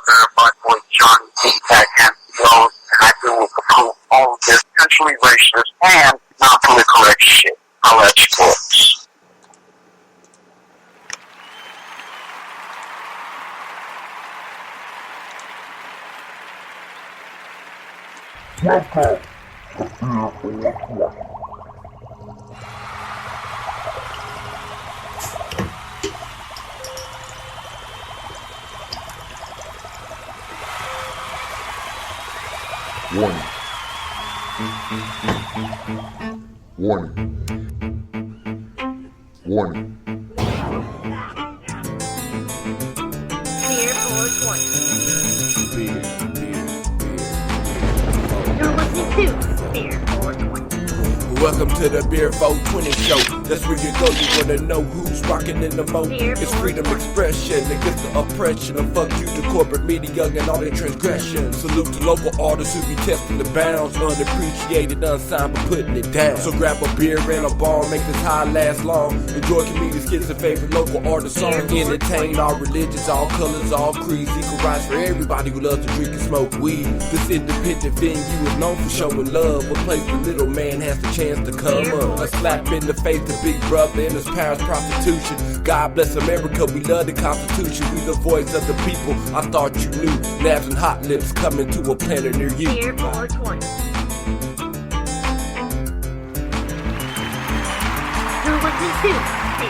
verified voice, Johnny T. Backhand CEOs, and I do approve all of this potentially racist and not political correct shit. I'll let you books. Warning. Warning. Warning. Beer 420. Beer. You're listening to Beer 420. Welcome to the Beer 420 show. That's where you go, you wanna know who's rocking in the boat. It's freedom expression against the oppression. And fuck you to corporate media and all their transgression. Salute to local artists who be testing the bounds. Unappreciated, unsigned, but putting it down. So grab a beer and a ball, make this high last long. Enjoy comedians, kids, and favorite local artist song. Entertain all religions, all colors, all creeds. Equal rights for everybody who loves to drink and smoke weed. This independent venue is known for showing love. A place the little man has the chance to come up. A slap in the face to Big Brother and his parents' prostitution. God bless America, we love the Constitution. We the voice of the people, I thought you knew. Nabz and Hot Lips coming to a planet near you. Beer 420. You're listening to Beer 420.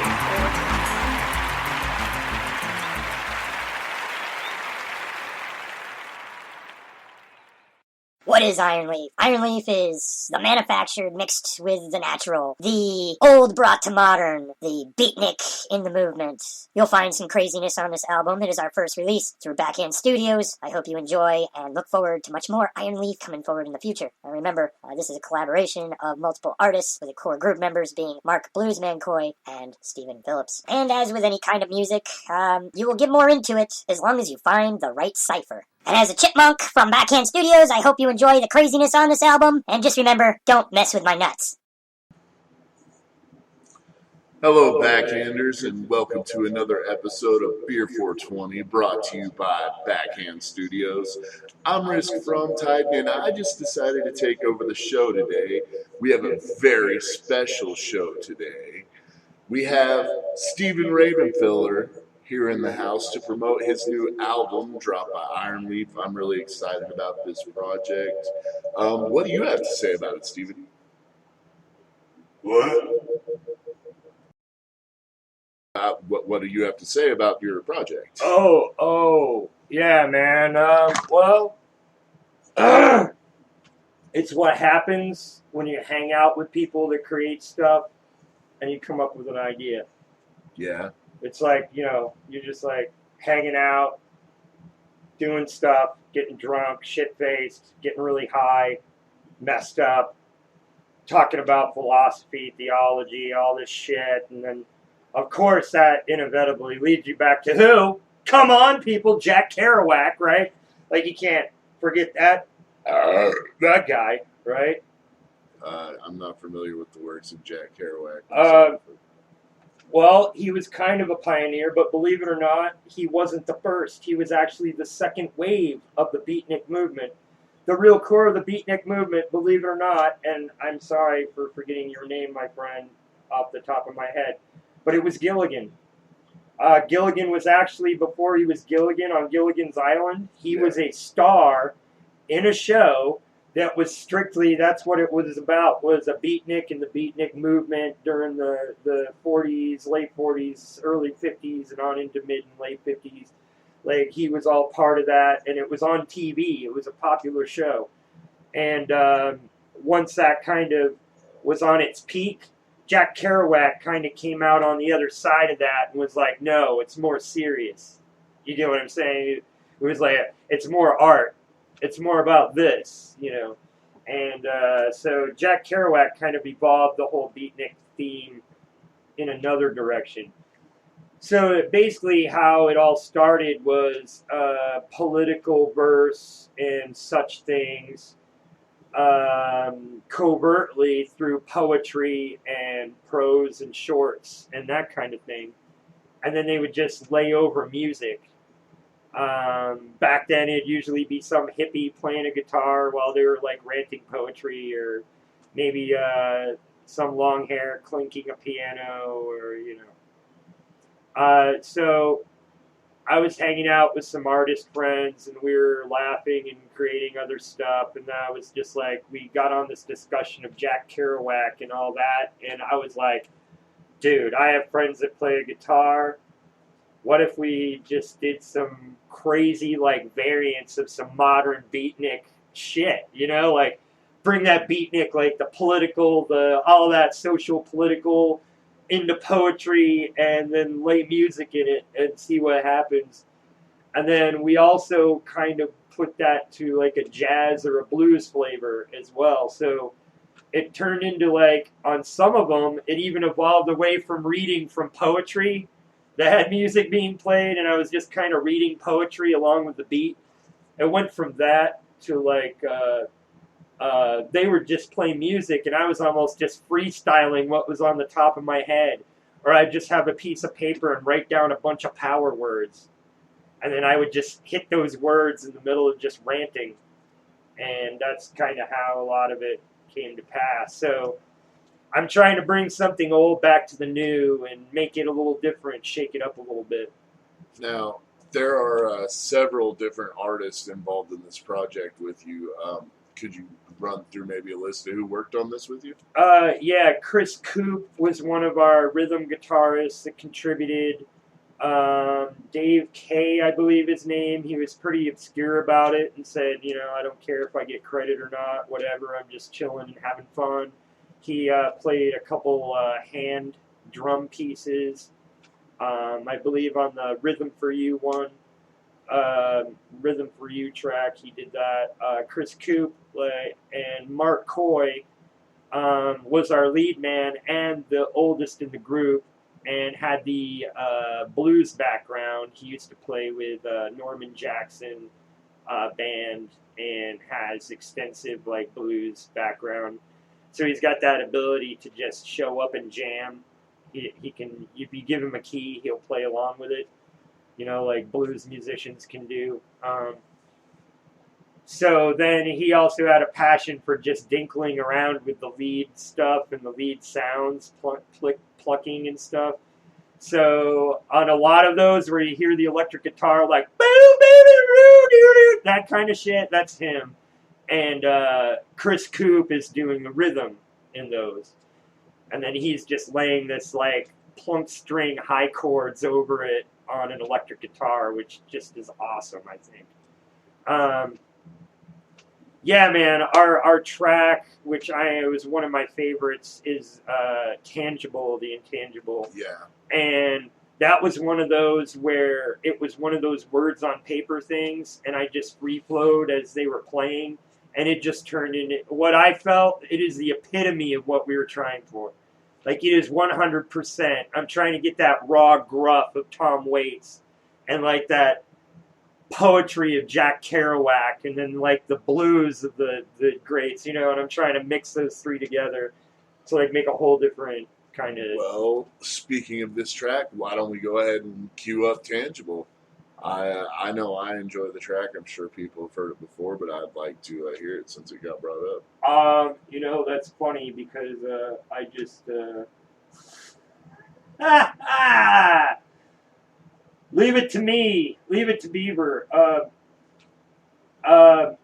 What is Iron Leaf? Iron Leaf is the manufactured mixed with the natural. The old brought to modern. The beatnik in the movement. You'll find some craziness on this album. It is our first release through Backhand Studios. I hope you enjoy and look forward to much more Iron Leaf coming forward in the future. Remember, this is a collaboration of multiple artists with the core group members being Mark Bluesman Coy and Stephen Phillips. And as with any kind of music, you will get more into it as long as you find the right cipher. And as a chipmunk from Backhand Studios, I hope you enjoy the craziness on this album. And just remember, don't mess with my nuts. Hello, backhanders, and welcome to another episode of Beer 420, brought to you by Backhand Studios. I'm Rysk Framtiden, and I just decided to take over the show today. We have a very special show today. We have Stephen Ravenfeller here in the house to promote his new album, dropped by Iron Leaf. I'm really excited about this project. What do you have to say about it, Stephen? What do you have to say about your project? Yeah, man. It's what happens when you hang out with people that create stuff and you come up with an idea. Yeah. It's like, you're just like hanging out, doing stuff, getting drunk, shit-faced, getting really high, messed up, talking about philosophy, theology, all this shit. And then, of course, that inevitably leads you back to who? Come on, people, Jack Kerouac, right? Like, you can't forget that guy, right? I'm not familiar with the works of Jack Kerouac. Well, he was kind of a pioneer, but believe it or not, he wasn't the first. He was actually the second wave of the beatnik movement. The real core of the beatnik movement, believe it or not, and I'm sorry for forgetting your name, my friend, off the top of my head, but it was Gilligan. Gilligan was actually, before he was Gilligan on Gilligan's Island, he was a star in a show that was strictly, that's what it was about, was a beatnik and the beatnik movement during the 40s, late 40s, early 50s, and on into mid and late 50s. Like, he was all part of that, and it was on TV. It was a popular show. And once that kind of was on its peak, Jack Kerouac kind of came out on the other side of that and was like, no, it's more serious. You get what I'm saying? It was like, it's more art. It's more about this, And so Jack Kerouac kind of evolved the whole beatnik theme in another direction. So basically how it all started was political verse and such things, covertly through poetry and prose and shorts and that kind of thing. And then they would just lay over music. Back then, it'd usually be some hippie playing a guitar while they were like ranting poetry, or maybe some long hair clinking a piano, or so I was hanging out with some artist friends, and we were laughing and creating other stuff, and I was just like, we got on this discussion of Jack Kerouac and all that, and I was like, dude, I have friends that play a guitar. What if we just did some crazy like variants of some modern beatnik shit, like bring that beatnik, like the political, all that social political into poetry, and then lay music in it and see what happens. And then we also kind of put that to like a jazz or a blues flavor as well. So it turned into like, on some of them, it even evolved away from reading from poetry that had music being played, and I was just kind of reading poetry along with the beat. It went from that to like they were just playing music, and I was almost just freestyling what was on the top of my head. Or I'd just have a piece of paper and write down a bunch of power words. And then I would just hit those words in the middle of just ranting. And that's kind of how a lot of it came to pass. So I'm trying to bring something old back to the new and make it a little different, shake it up a little bit. Now, there are several different artists involved in this project with you. Could you run through maybe a list of who worked on this with you? Yeah, Chris Coop was one of our rhythm guitarists that contributed. Dave K, I believe his name, he was pretty obscure about it and said, I don't care if I get credit or not, whatever, I'm just chilling and having fun. He played a couple hand drum pieces, I believe on the Rhythm for You one, Rhythm for You track, he did that. Chris Coop and Mark Coy was our lead man and the oldest in the group, and had the blues background. He used to play with Norman Jackson band and has extensive like blues background. So he's got that ability to just show up and jam. He can, if you give him a key, he'll play along with it, like blues musicians can do. So then he also had a passion for just dinkling around with the lead stuff and the lead sounds, plucking and stuff. So on a lot of those where you hear the electric guitar like that kind of shit, that's him. And Chris Coop is doing the rhythm in those. And then he's just laying this like plunk string high chords over it on an electric guitar, which just is awesome, I think. Yeah, man, our track, which was one of my favorites, is Tangible, the Intangible. Yeah. And that was one of those where it was one of those words on paper things, and I just free flowed as they were playing, and it just turned into what I felt. It is the epitome of what we were trying for. Like, it is 100%. I'm trying to get that raw gruff of Tom Waits, and like that poetry of Jack Kerouac, and then like the blues of the greats, and I'm trying to mix those three together to like make a whole different kind of. Well, speaking of this track, why don't we go ahead and cue up Tangible? I know I enjoy the track. I'm sure people have heard it before, but I'd like to hear it since it got brought up. That's funny because I just leave it to me. Leave it to Beaver. I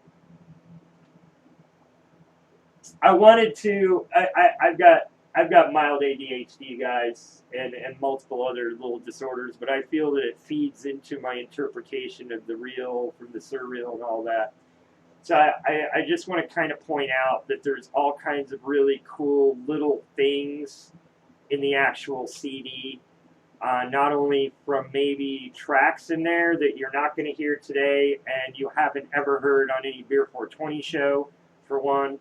wanted to. I've got mild ADHD, guys, and multiple other little disorders, but I feel that it feeds into my interpretation of the real from the surreal and all that. So I just want to kind of point out that there's all kinds of really cool little things in the actual CD. Not only from maybe tracks in there that you're not going to hear today and you haven't ever heard on any Beer 420 show, for one.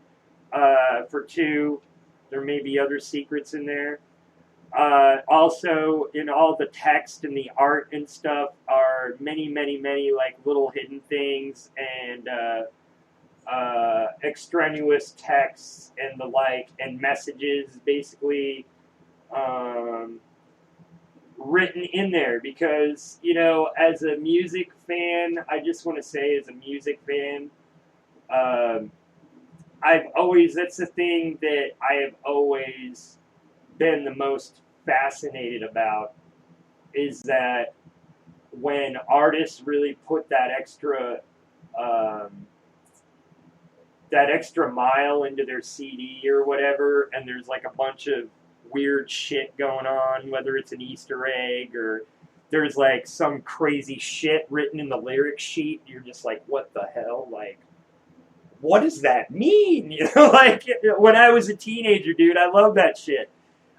For two, there may be other secrets in there. Also, in all the text and the art and stuff are many, many, many like little hidden things and extraneous texts and the like, and messages basically written in there because, you know, as a music fan, I just want to say as a music fan, that's the thing that I have always been the most fascinated about, is that when artists really put that extra mile into their CD or whatever, and there's like a bunch of weird shit going on, whether it's an Easter egg or there's like some crazy shit written in the lyric sheet, you're just like, what the hell? Like, what does that mean? You know, like when I was a teenager, dude, I loved that shit.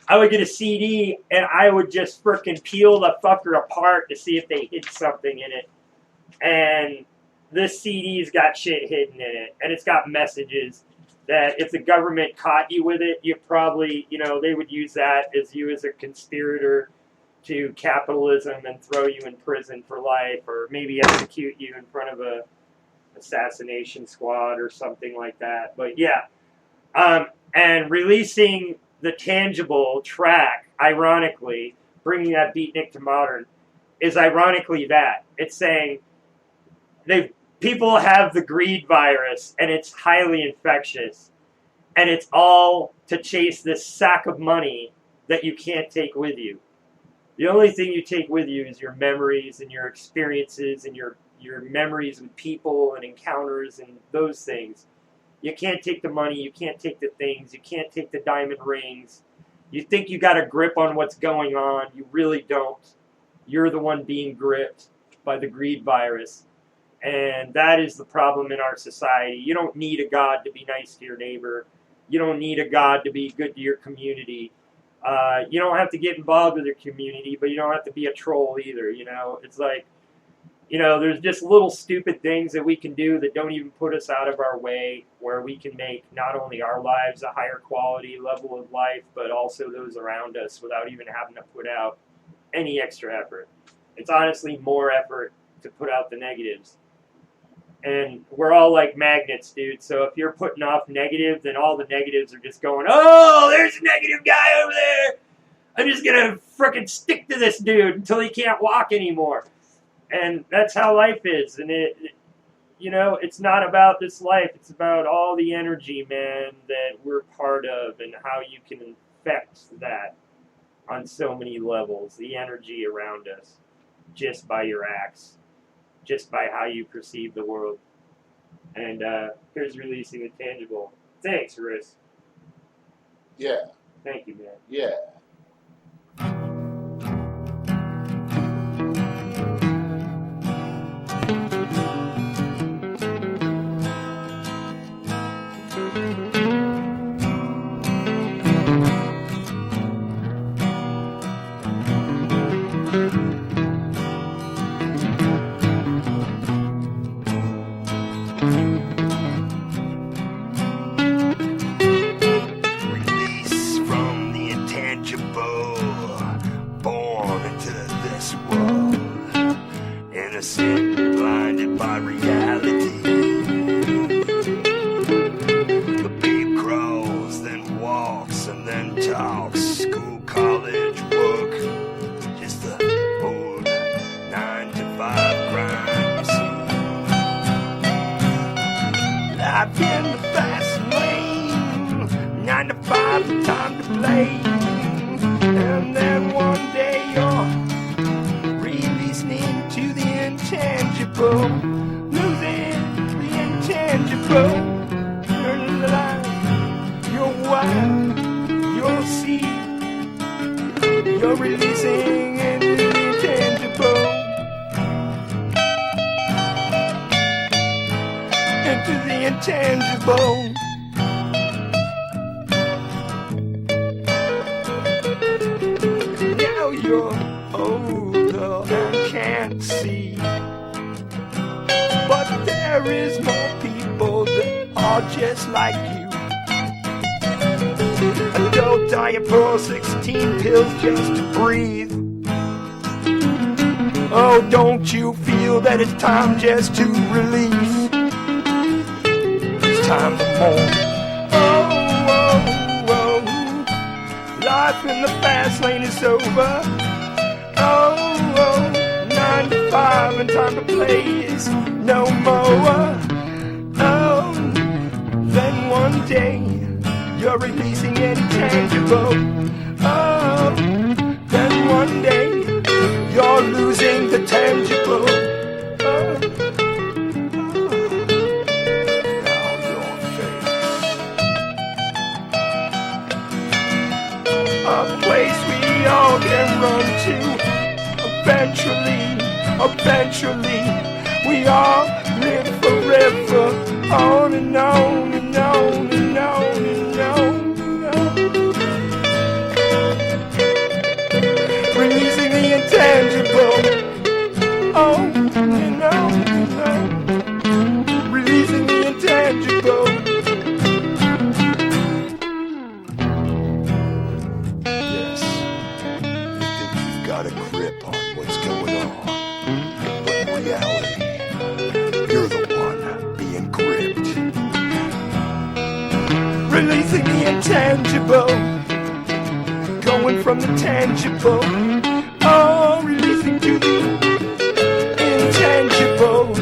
I would get a CD and I would just frickin' peel the fucker apart to see if they hid something in it. And this CD's got shit hidden in it, and it's got messages that if the government caught you with it, you probably, you know, they would use that as you as a conspirator to capitalism and throw you in prison for life, or maybe execute you in front of a assassination squad or something like that. But yeah, and releasing the Tangible track, ironically, bringing that beatnik to modern, is ironically that. It's saying people have the greed virus, and it's highly infectious, and it's all to chase this sack of money that you can't take with you. The only thing you take with you is your memories and your experiences and your memories with people and encounters and those things. You can't take the money, you can't take the things, you can't take the diamond rings. You think you got a grip on what's going on, you really don't. You're the one being gripped by the greed virus. And that is the problem in our society. You don't need a God to be nice to your neighbor. You don't need a God to be good to your community. You don't have to get involved with your community, but you don't have to be a troll either, you know. It's like, you know, there's just little stupid things that we can do that don't even put us out of our way, where we can make not only our lives a higher quality level of life, but also those around us without even having to put out any extra effort. It's honestly more effort to put out the negatives. And we're all like magnets, dude. So if you're putting off negative, then all the negatives are just going, oh, there's a negative guy over there. I'm just going to frickin' stick to this dude until he can't walk anymore. And that's how life is. And you know, it's not about this life. It's about all the energy, man, that we're part of, and how you can infect that on so many levels. The energy around us, just by your acts, just by how you perceive the world. And here's releasing the Tangible. Thanks, Rysk. Yeah. Thank you, man. Yeah. Release from the intangible, born into this world, innocent, blinded by reality. The babe crawls, then walks, and then talks. School, college, work, just the old 9-to-5 grind, you see. Life in the fast lane, 9 to 5, the time to play. And then one day you're releasing into the intangible, losing the intangible. Your life, your wife, your seed, you're releasing into the intangible, into the intangible. Now you're older and can't see, but there is more people that are just like you. Adult diet for 16 pills just to breathe. Oh, don't you feel that it's time just to release? It's time to mourn. Oh, oh, oh. Life in the fast lane is over. Oh, 9 to 5 and time to play is no more. Oh, then one day you're releasing intangible. Oh, then one day you're losing the tangible. Oh, now your face. A place we all can run to. Eventually, we all live forever. On and on and on and on and on and on. Releasing the intangible. Oh, and on and on. Releasing the intangible. Yes, you think you've got a grip on what's going on, but in reality, you're the one being gripped. Releasing the intangible, going from the tangible, oh, releasing to the intangible.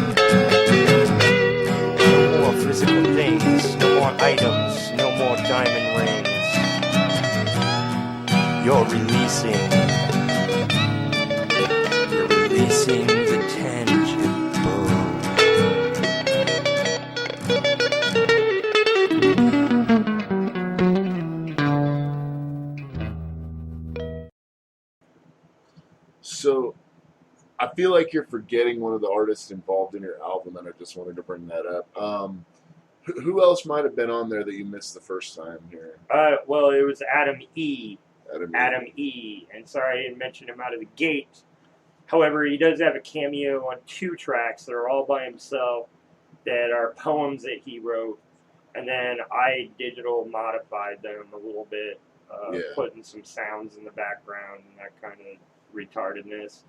No more physical things, no more items, no more diamond rings. You're releasing the tangible. So, I feel like you're forgetting one of the artists involved in your album, and I just wanted to bring that up. Who else might have been on there that you missed the first time here? Well, it was Adam E. Adam E. And sorry I didn't mention him out of the gate. However, he does have a cameo on 2 tracks that are all by himself that are poems that he wrote. And then I digital modified them a little bit, putting some sounds in the background and that kind of retardedness.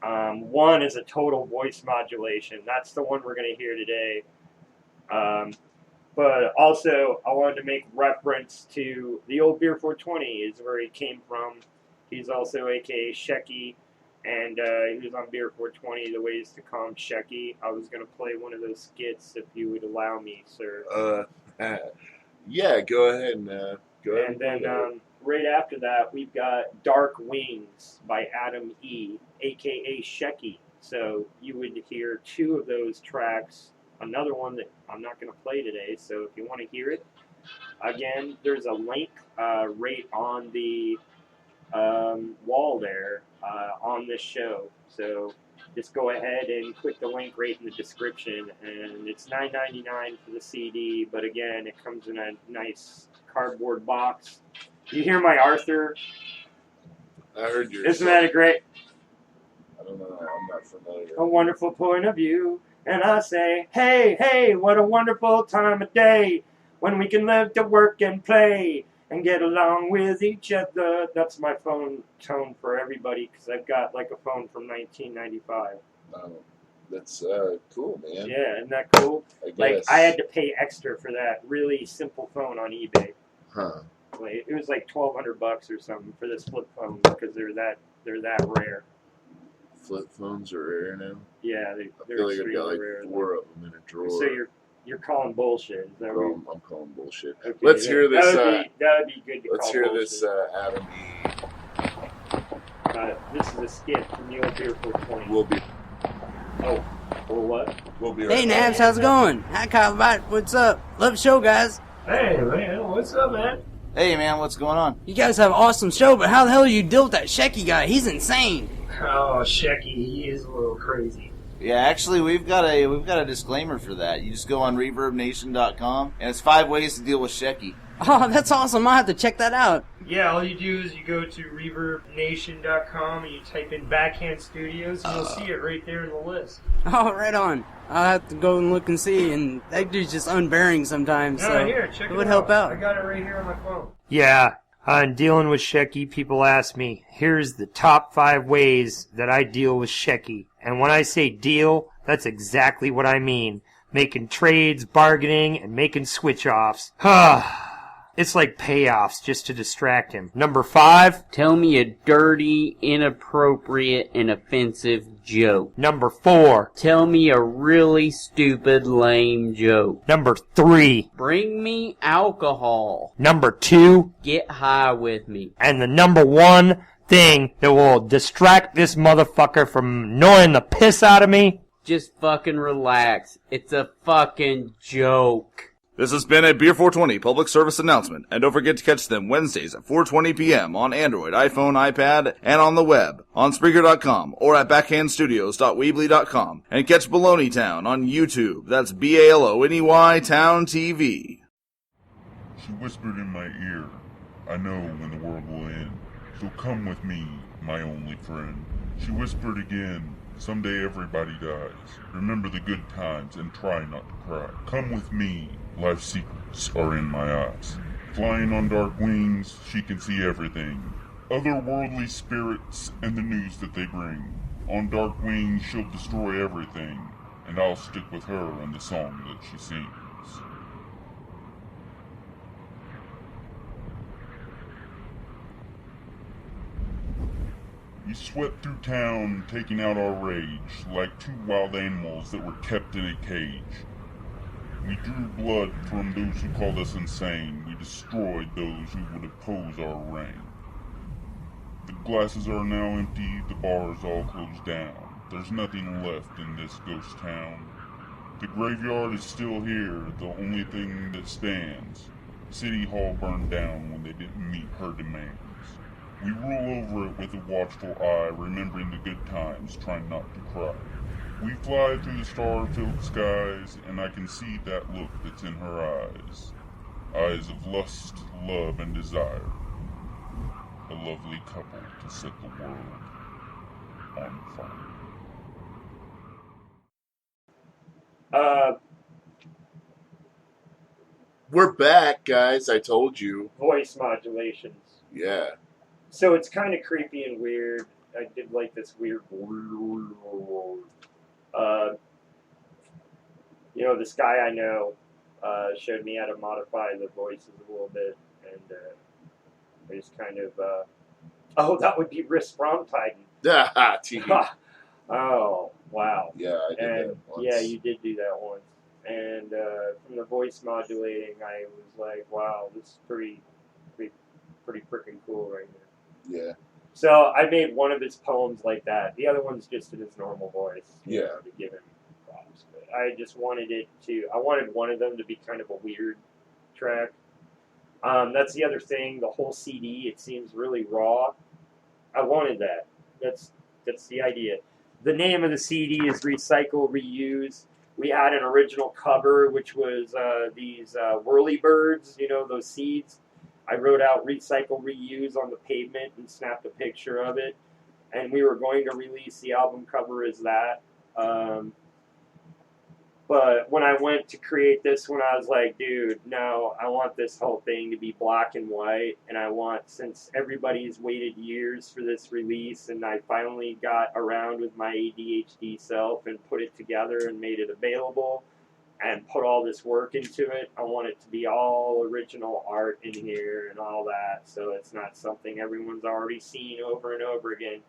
One is a total voice modulation. That's the one we're going to hear today. But also, I wanted to make reference to the old Beer 420 is where he came from. He's also a.k.a. Shecky, and he was on Beer 420, The Ways to Calm Shecky. I was going to play one of those skits if you would allow me, sir. Yeah, go ahead and go ahead. And then right after that, we've got Dark Wings by Adam E., a.k.a. Shecky. So you would hear 2 of those tracks. Another one that I'm not going to play today, so if you want to hear it, again, there's a link right on the wall there on this show. So just go ahead and click the link right in the description, and it's $9.99 for the CD, but again, it comes in a nice cardboard box. You hear my Arthur? I heard yours. Isn't that a great? I don't know. I'm not familiar. A wonderful point of view. And I say, hey, hey, what a wonderful time of day when we can live to work and play and get along with each other. That's my phone tone for everybody because I've got like a phone from 1995. That's cool, man. Yeah, isn't that cool? I guess. Like, I had to pay extra for that really simple phone on eBay. Huh. Like, it was like $1,200 or something for this flip phone because they're that rare. Flip phones are rare now? Yeah, they're I feel like I've extremely got like rare. 4 of them in a drawer. So you're calling bullshit. Is that right? I'm calling bullshit. Okay, Let's hear this. That would be good to let's call hear bullshit. this Adam E. This is a skit from the old Beer 420. We'll be. Oh, or what? We'll be right Hey, back. Nabz, how's it going? Hi, Kyle Bite. What's up? Love the show, guys. Hey, man, what's up, man? Hey, man, what's going on? You guys have an awesome show, but how the hell do you deal with that Shecky guy? He's insane. Oh, Shecky, he is a little crazy. Yeah, actually, we've got a disclaimer for that. You just go on ReverbNation.com, and it's 5 ways to deal with Shecky. Oh, that's awesome. I'll have to check that out. Yeah, all you do is you go to ReverbNation.com and you type in Backhand Studios, and you'll see it right there in the list. Oh, right on. I'll have to go and look and see, and that dude's just unbearing sometimes, so here, check it would help out. I got it right here on my phone. Yeah, on dealing with Shecky, people ask me, here's the top 5 ways that I deal with Shecky. And when I say deal, that's exactly what I mean. Making trades, bargaining, and making switch-offs. It's like payoffs just to distract him. Number 5. Tell me a dirty, inappropriate, and offensive joke. Number 4. Tell me a really stupid, lame joke. Number 3. Bring me alcohol. Number 2. Get high with me. And the number 1 thing that will distract this motherfucker from annoying the piss out of me. Just fucking relax. It's a fucking joke. This has been a Beer 420 public service announcement, and don't forget to catch them Wednesdays at 4:20 p.m. on Android, iPhone, iPad, and on the web, on Spreaker.com, or at backhandstudios.weebly.com, and catch Baloney Town on YouTube. That's BALONEY Town TV. She whispered in my ear, I know when the world will end, so come with me, my only friend. She whispered again, someday everybody dies. Remember the good times and try not to cry. Come with me. Life's secrets are in my eyes. Flying on dark wings, she can see everything. Otherworldly spirits and the news that they bring. On dark wings, she'll destroy everything, and I'll stick with her and the song that she sings. We swept through town, taking out our rage, like two wild animals that were kept in a cage. We drew blood from those who called us insane. We destroyed those who would oppose our reign. The glasses are now empty, the bars all closed down. There's nothing left in this ghost town. The graveyard is still here, the only thing that stands. City Hall burned down when they didn't meet her demands. We rule over it with a watchful eye, remembering the good times, trying not to cry. We fly through the star-filled skies, and I can see that look that's in her eyes. Eyes of lust, love, and desire. A lovely couple to set the world on fire. We're back, guys. I told you. Voice modulations. Yeah. So it's kind of creepy and weird. I did like this weird... this guy I know showed me how to modify the voices a little bit, and I just kind of... oh, that would be Rysk Framtiden. TV. Oh, wow. Yeah, I did that once. Yeah, you did do that once. And from the voice modulating, I was like, wow, this is pretty freaking cool right here. Yeah. So I made one of his poems like that. The other one's just in his normal voice. Yeah. To give him props. But I just wanted I wanted one of them to be kind of a weird track. That's the other thing. The whole CD, it seems really raw. I wanted that. That's the idea. The name of the CD is Recycle, Reuse. We had an original cover, which was these whirly birds, those seeds. I wrote out Recycle, Reuse on the pavement and snapped a picture of it. And we were going to release the album cover as that. But when I went to create this one, I was like, dude, no, I want this whole thing to be black and white. And I want, since everybody's waited years for this release, and I finally got around with my ADHD self and put it together and made it available and put all this work into it, I want it to be all original art in here and all that. So it's not something everyone's already seen over and over again.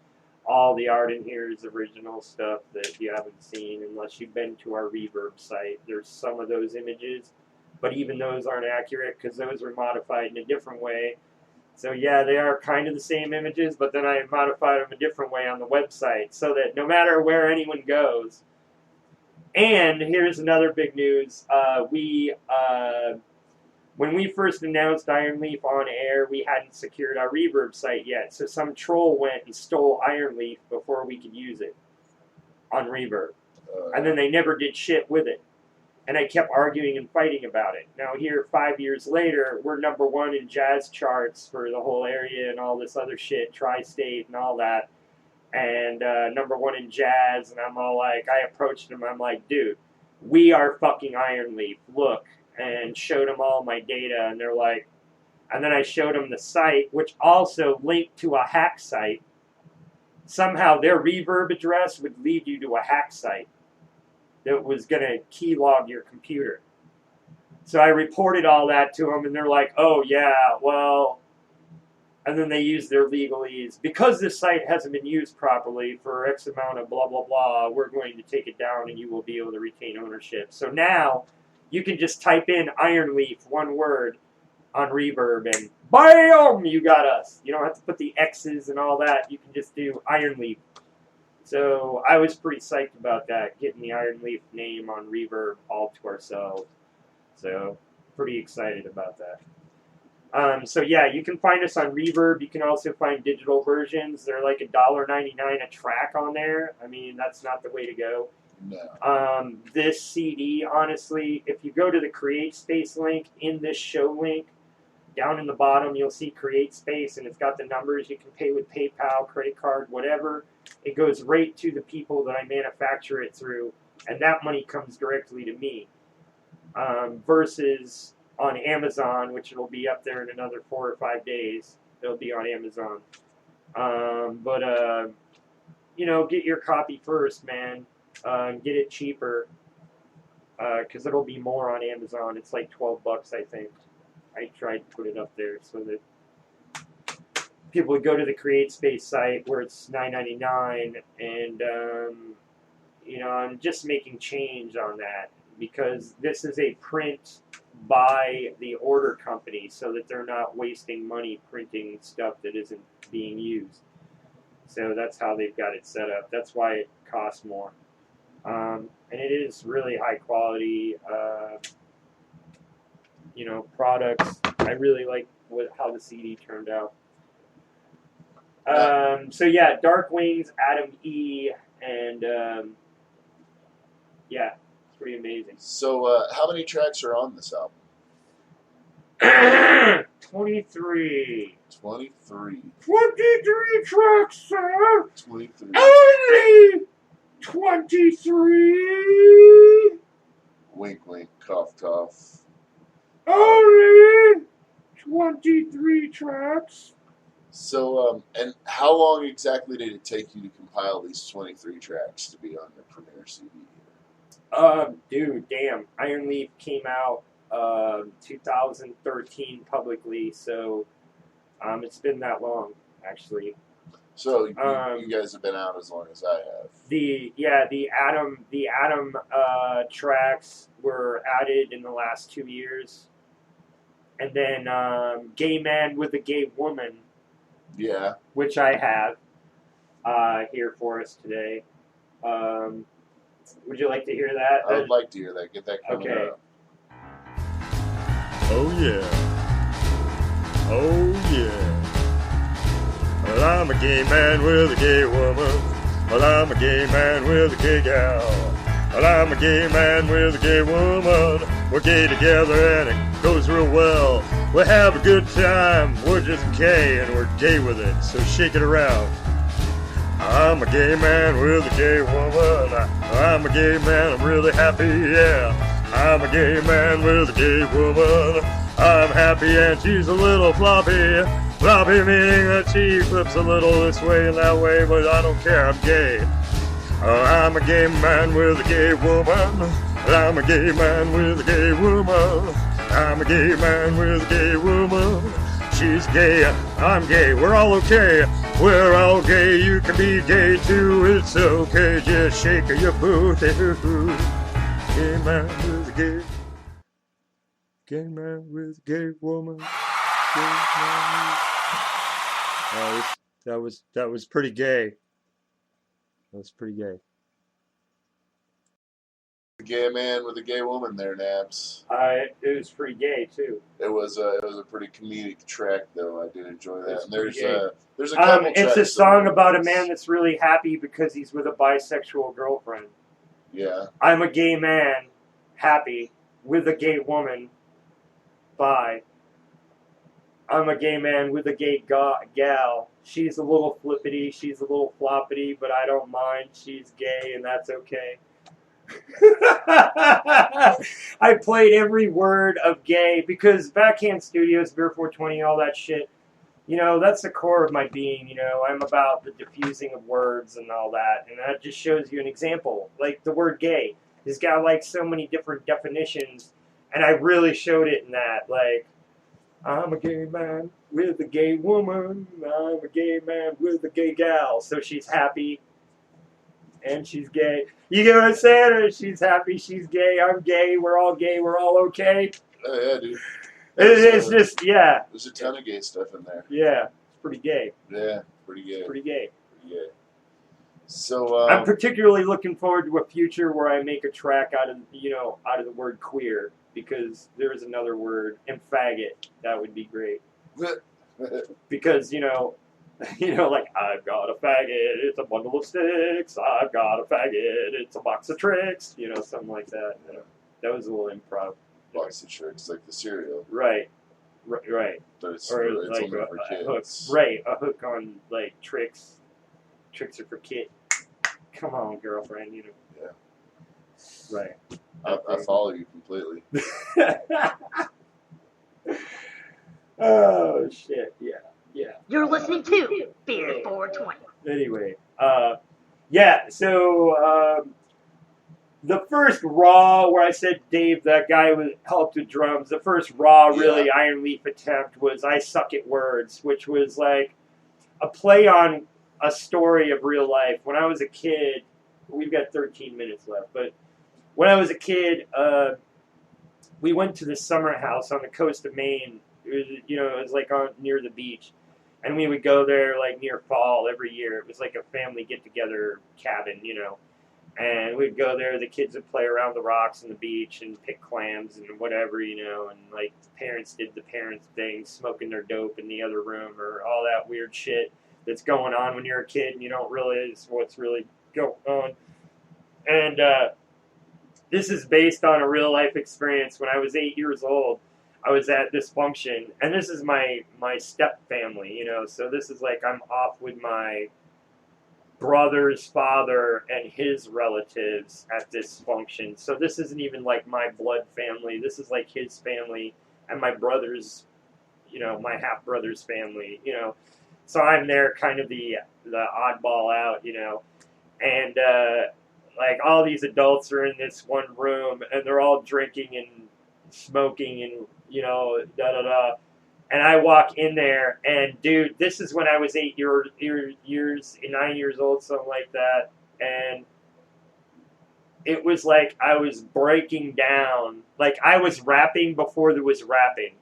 All the art in here is original stuff that you haven't seen unless you've been to our Reverb site. There's some of those images, but even those aren't accurate because those were modified in a different way. So yeah, they are kind of the same images, but then I modified them a different way on the website so that no matter where anyone goes. And here's another big news. When we first announced Iron Leaf on air, we hadn't secured our Reverb site yet. So some troll went and stole Iron Leaf before we could use it on Reverb. And then they never did shit with it. And I kept arguing and fighting about it. Now here, 5 years later, we're #1 in jazz charts for the whole area and all this other shit, tri-state and all that. And #1 in jazz, and I'm all like, I approached him, I'm like, dude, we are fucking Iron Leaf, look. And showed them all my data, and they're like, and then I showed them the site, which also linked to a hack site. Somehow their Reverb address would lead you to a hack site that was going to keylog your computer. So I reported all that to them, and they're like, oh, yeah, well, and then they use their legalese. Because this site hasn't been used properly for X amount of blah, blah, blah, we're going to take it down, and you will be able to retain ownership. So now you can just type in Iron Leaf, one word, on Reverb, and BAM! You got us. You don't have to put the X's and all that. You can just do Iron Leaf. So I was pretty psyched about that, getting the Iron Leaf name on Reverb all to ourselves. So pretty excited about that. So yeah, you can find us on Reverb. You can also find digital versions. They're like $1.99 a track on there. I mean, that's not the way to go. No. This CD, honestly, if you go to the Create Space link in this show link, down in the bottom, you'll see Create Space, and it's got the numbers. You can pay with PayPal, credit card, whatever. It goes right to the people that I manufacture it through, and that money comes directly to me. Versus on Amazon, which it'll be up there in another 4 or 5 days. It'll be on Amazon. You know, get your copy first, man. Get it cheaper, because it'll be more on Amazon. It's like $12, I think. I tried to put it up there so that people would go to the Create Space site where it's $9.99, and you know, I'm just making change on that because this is a print by the order company, so that they're not wasting money printing stuff that isn't being used. So that's how they've got it set up. That's why it costs more, and it is really high quality. You know, products. I really like how the CD turned out. So yeah, Dark Wings, Adam E, and yeah, it's pretty amazing. So how many tracks are on this album? 23. 23. 23 tracks, sir. 23. Only 23. Wink, wink, cough, cough. Only 23 tracks. So, and how long exactly did it take you to compile these 23 tracks to be on your premiere CD? Dude, damn. Iron Leaf came out 2013 publicly, so it's been that long, actually. So you guys have been out as long as I have. The Adam tracks were added in the last 2 years, and then Gay Man with a Gay Woman. Yeah. Which I have here for us today. Would you like to hear that? I would like to hear that. Get that coming up. Oh yeah. Oh yeah. Well, I'm a gay man with a gay woman. Well, I'm a gay man with a gay gal. Well, I'm a gay man with a gay woman. We're gay together and it goes real well. We have a good time. We're just gay and we're gay with it. So shake it around. I'm a gay man with a gay woman. I'm a gay man. I'm really happy. Yeah. I'm a gay man with a gay woman. I'm happy and she's a little floppy. Floppy meaning that she flips a little this way and that way, but I don't care, I'm gay. I'm a gay man with a gay woman. I'm a gay man with a gay woman. I'm a gay man with a gay woman. She's gay, I'm gay, we're all okay. We're all gay, you can be gay too, it's okay. Just shake your booty. Gay man with a gay man with a gay woman. That was pretty gay. That was pretty gay. The gay man with a gay woman there, Nabz. It was pretty gay too. It was a pretty comedic track though. I did enjoy that. And there's a couple it's tracks a song about a man that's really happy because he's with a bisexual girlfriend. Yeah. I'm a gay man, happy, with a gay woman, bi. I'm a gay man with a gay gal. She's a little flippity, she's a little floppity, but I don't mind. She's gay, and that's okay. I played every word of gay because Backhand Studios, Beer 420, all that shit, you know, that's the core of my being, you know. I'm about the diffusing of words and all that, and that just shows you an example. Like the word gay has got like so many different definitions, And I really showed it in that, like, I'm a gay man with a gay woman. I'm a gay man with a gay gal. So she's happy and she's gay. You get what I'm saying? Or she's happy, she's gay, I'm gay, we're all okay. Oh, yeah, dude. It's just, yeah. There's a ton of gay stuff in there. Yeah, it's pretty gay. Yeah, pretty gay. Pretty gay. Pretty gay. So, I'm particularly looking forward to a future where I make a track out of the word queer, because there is another word, and faggot. That would be great. Because, like, I've got a faggot, it's a bundle of sticks. I've got a faggot, it's a box of tricks. Something like that. That was a little improv. Box of tricks, like the cereal. Right. But it's Or only like for a hook. kids. Right, a hook on, like, tricks. Tricks are for kids. Come on, girlfriend, Yeah. Right. I follow you completely. Oh, shit. Yeah. You're listening to Beer 420. Anyway, so the first raw, where I said Dave, that guy helped with drums, the first raw, really Iron Leaf attempt was I Suck at Words, which was like a play on a story of real life. When I was a kid, we've got 13 minutes left, but when I was a kid, we went to this summer house on the coast of Maine. It was like near the beach. And we would go there like near fall every year. It was like a family get-together cabin, And we'd go there, the kids would play around the rocks on the beach and pick clams and whatever, and like the parents did the parents thing, smoking their dope in the other room or all that weird shit that's going on when you're a kid and you don't realize what's really going on. And this is based on a real life experience. When I was 8 years old, I was at this function, and this is my step family, so this is like I'm off with my brother's father and his relatives at this function. So this isn't even like my blood family. This is like his family and my brother's, my half-brother's family, So I'm there kind of the oddball out, And like all these adults are in this one room, and they're all drinking and smoking and, And I walk in there, and dude, this is when I was 9 years old, something like that. And it was like I was breaking down. Like I was rapping before there was rapping.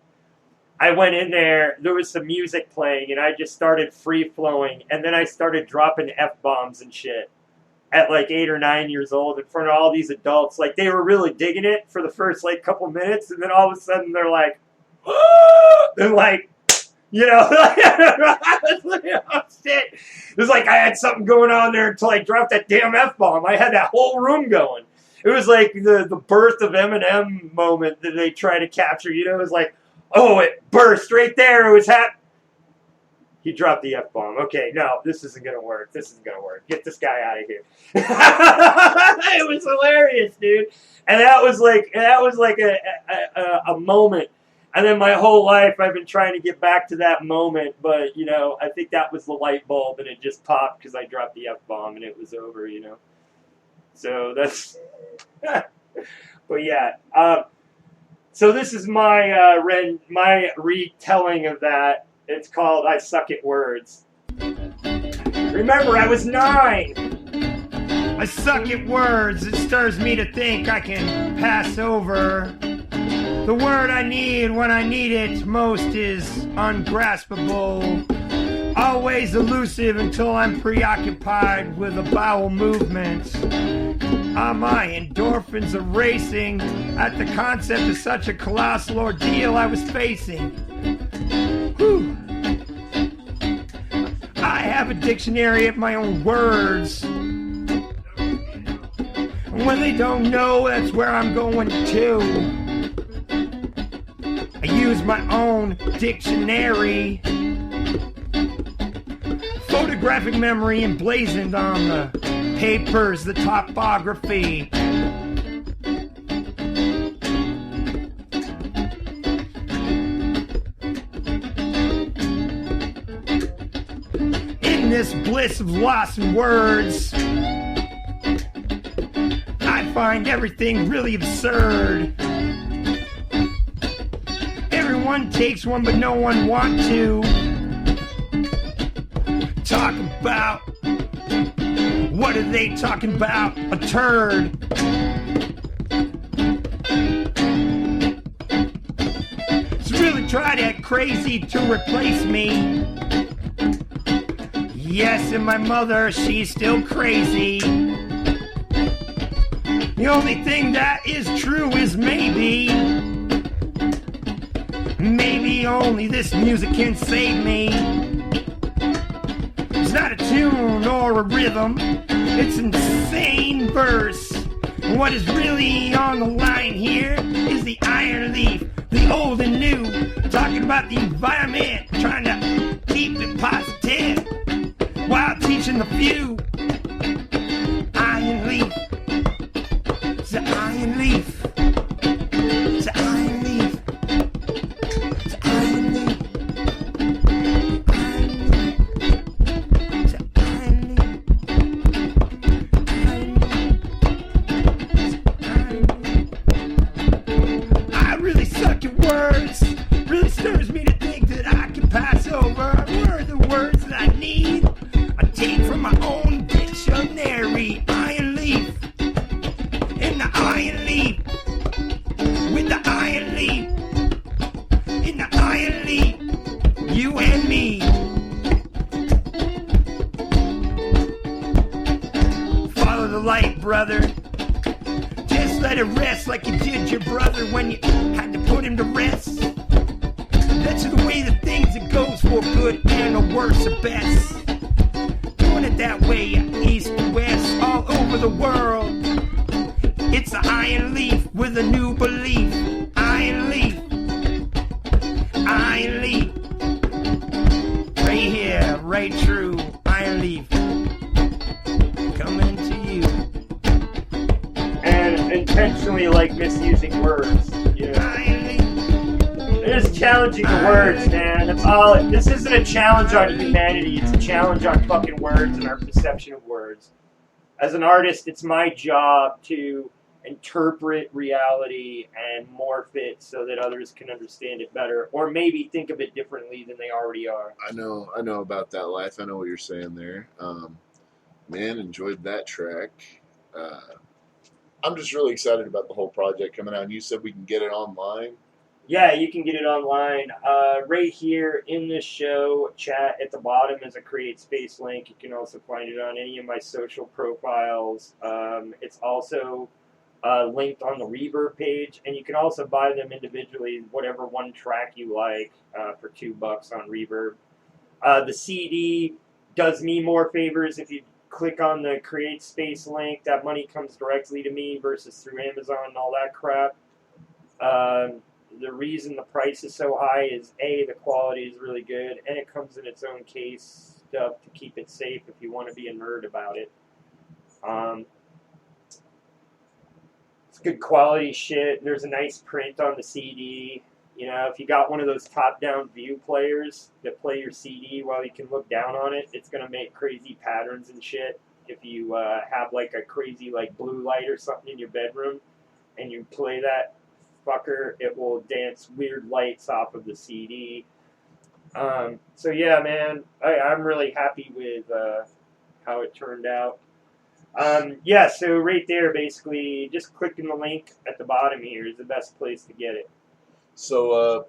I went in there was some music playing, and I just started free-flowing, and then I started dropping F-bombs and shit at like 8 or 9 years old in front of all these adults. Like they were really digging it for the first like couple minutes, and then all of a sudden they're like, and like, I was like, oh shit. It was like I had something going on there until I dropped that damn F-bomb. I had that whole room going. It was like the birth of Eminem moment that they try to capture, It was like, oh, it burst right there. It was He dropped the F-bomb. Okay, no, this isn't going to work. Get this guy out of here. It was hilarious, dude. And that was like a moment. And then my whole life I've been trying to get back to that moment. But, I think that was the light bulb, and it just popped because I dropped the F-bomb and it was over, So that's... But yeah. So this is my retelling of that. It's called I Suck at Words. Remember, I was 9. I suck at words. It stirs me to think I can pass over. The word I need when I need it most is ungraspable. Always elusive until I'm preoccupied with a bowel movement. My endorphins are racing at the concept of such a colossal ordeal I was facing. Whew. I have a dictionary of my own words. And when they don't know, that's where I'm going to. I use my own dictionary. Photographic memory emblazoned on the papers, the topography. In this bliss of lost words, I find everything really absurd. Everyone takes one, but no one wants to talk about. What are they talking about? A turd. So really try to act crazy to replace me. Yes, and my mother, she's still crazy. The only thing that is true is maybe only this music can save me. It's not a tune or a rhythm, it's insane verse. And what is really on the line here is the iron leaf, the old and new, talking about the environment, trying to keep it positive while teaching the few. Iron leaf, it's the iron leaf, it's the iron leaf, it's the iron leaf, it's the iron leaf, I really suck at words, really stirs me to think that I can pass over. What are the words that I need? I take from my own dictionary. Iron leaf, in the iron leaf, with the iron leaf, in the iron leaf, you and me. Follow the light, brother. Just let it rest like you did your brother when you had to put him to rest. That's the way the things it goes for good and the worse or best. Doing it that way, east and west, all over the world. It's the iron leaf with a new belief. Iron leaf, iron leaf. Right here, right true, iron leaf. Coming to you. And intentionally like misusing words. Just challenging the words, man. That's all. This isn't a challenge on humanity. It's a challenge on fucking words and our perception of words. As an artist, it's my job to interpret reality and morph it so that others can understand it better, or maybe think of it differently than they already are. I know about that life. I know what you're saying there. Man, enjoyed that track. I'm just really excited about the whole project coming out. And you said we can get it online. Yeah, you can get it online. Right here in this show chat at the bottom is a Create Space link. You can also find it on any of my social profiles. It's also linked on the Reverb page, and you can also buy them individually, whatever one track you like, for $2 on Reverb. The CD does me more favors if you click on the Create Space link. That money comes directly to me versus through Amazon and all that crap. The reason the price is so high is A, the quality is really good, and it comes in its own case stuff to keep it safe if you want to be a nerd about it. It's good quality shit. There's a nice print on the CD. You know, if you got one of those top-down view players that play your CD while you can look down on it, it's going to make crazy patterns and shit. If you have like a crazy like blue light or something in your bedroom and you play that fucker, it will dance weird lights off of the CD. So yeah, man, I'm really happy with how it turned out. Yeah, so right there, basically, just clicking the link at the bottom here is the best place to get it. So,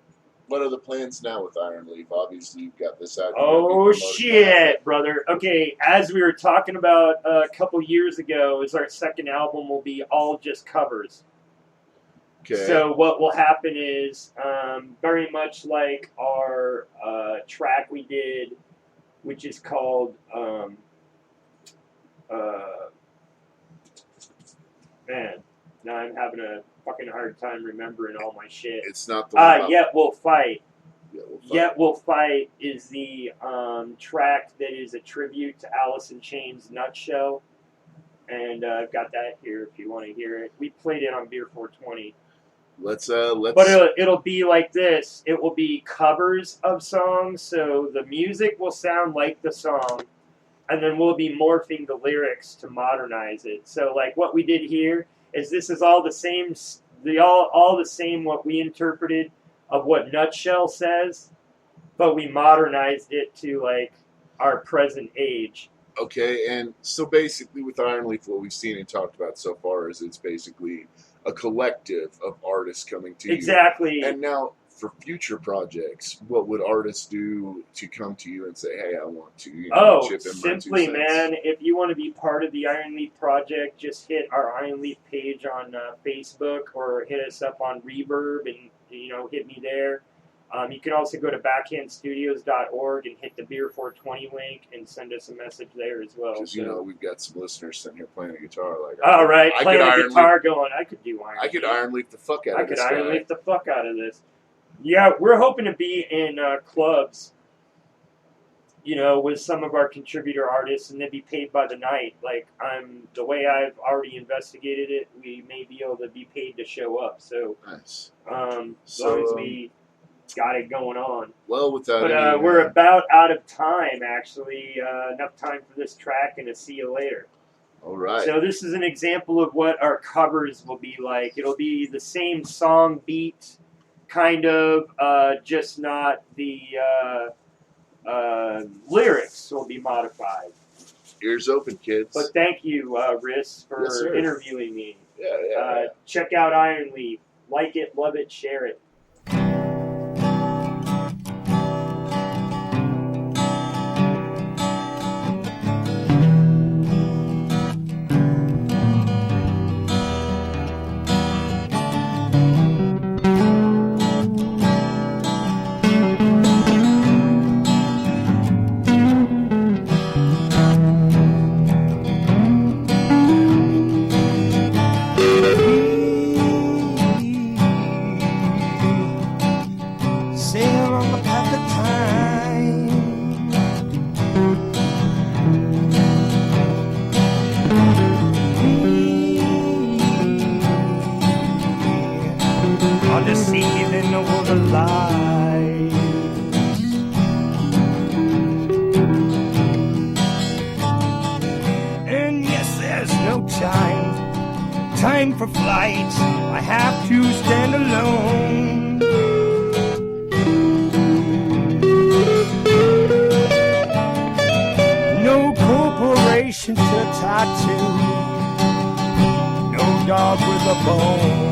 what are the plans now with Iron Leaf? Obviously, you've got this out. Oh, shit, brother. Okay, as we were talking about a couple years ago, is our second album will be all just covers. Okay. So what will happen is, very much like our track we did, which is called, man, now I'm having a fucking hard time remembering all my shit. It's not the one Yet We'll Fight. Yet We'll Fight is the track that is a tribute to Alice in Chains' Nutshell. And I've got that here if you want to hear it. We played it on Beer 420. Let's. But it'll be like this. It will be covers of songs, so the music will sound like the song, and then we'll be morphing the lyrics to modernize it. So, like what we did here is this is all the same. All the same what we interpreted of what Nutshell says, but we modernized it to like our present age. Okay, and so basically with Ironleaf, what we've seen and talked about so far is it's basically a collective of artists coming to you. Exactly. And now, for future projects, what would artists do to come to you and say, hey, I want to chip in simply, my 2 cents? man, if you want to be part of the Ironleaf Project, just hit our Ironleaf page on Facebook or hit us up on Reverb and, hit me there. You can also go to backhandstudios.org and hit the Beer 420 link and send us a message there as well. Because, we've got some listeners sitting here playing a guitar. Like, playing a guitar going, I could do Ironleaf. I could Ironleaf the fuck out of this. I could Ironleaf the fuck out of this. Yeah, we're hoping to be in clubs, with some of our contributor artists, and then be paid by the night. Like, the way I've already investigated it, we may be able to be paid to show up. So, nice. As long as we got it going on. Well, without but we're about out of time, actually. Enough time for this track and to see you later. All right. So this is an example of what our covers will be like. It'll be the same song beat, kind of, just not the lyrics will be modified. Ears open, kids. But thank you, Rysk, for interviewing me. Yeah. Check out Ironleaf. Like it, love it, share it. Time for flight, I have to stand alone. No corporation to tattoo, no dog with a bone.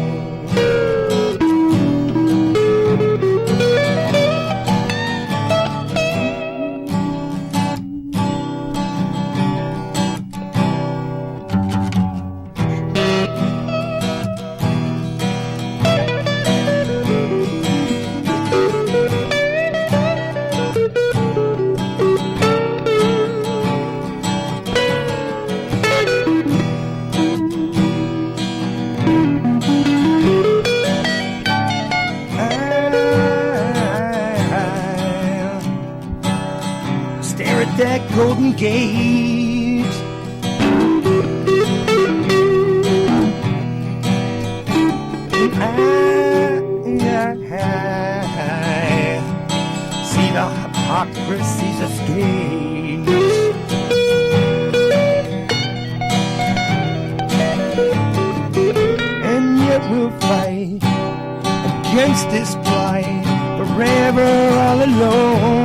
That golden gate, and I see the hypocrisies of stage, and yet we'll fight against this plight forever all alone.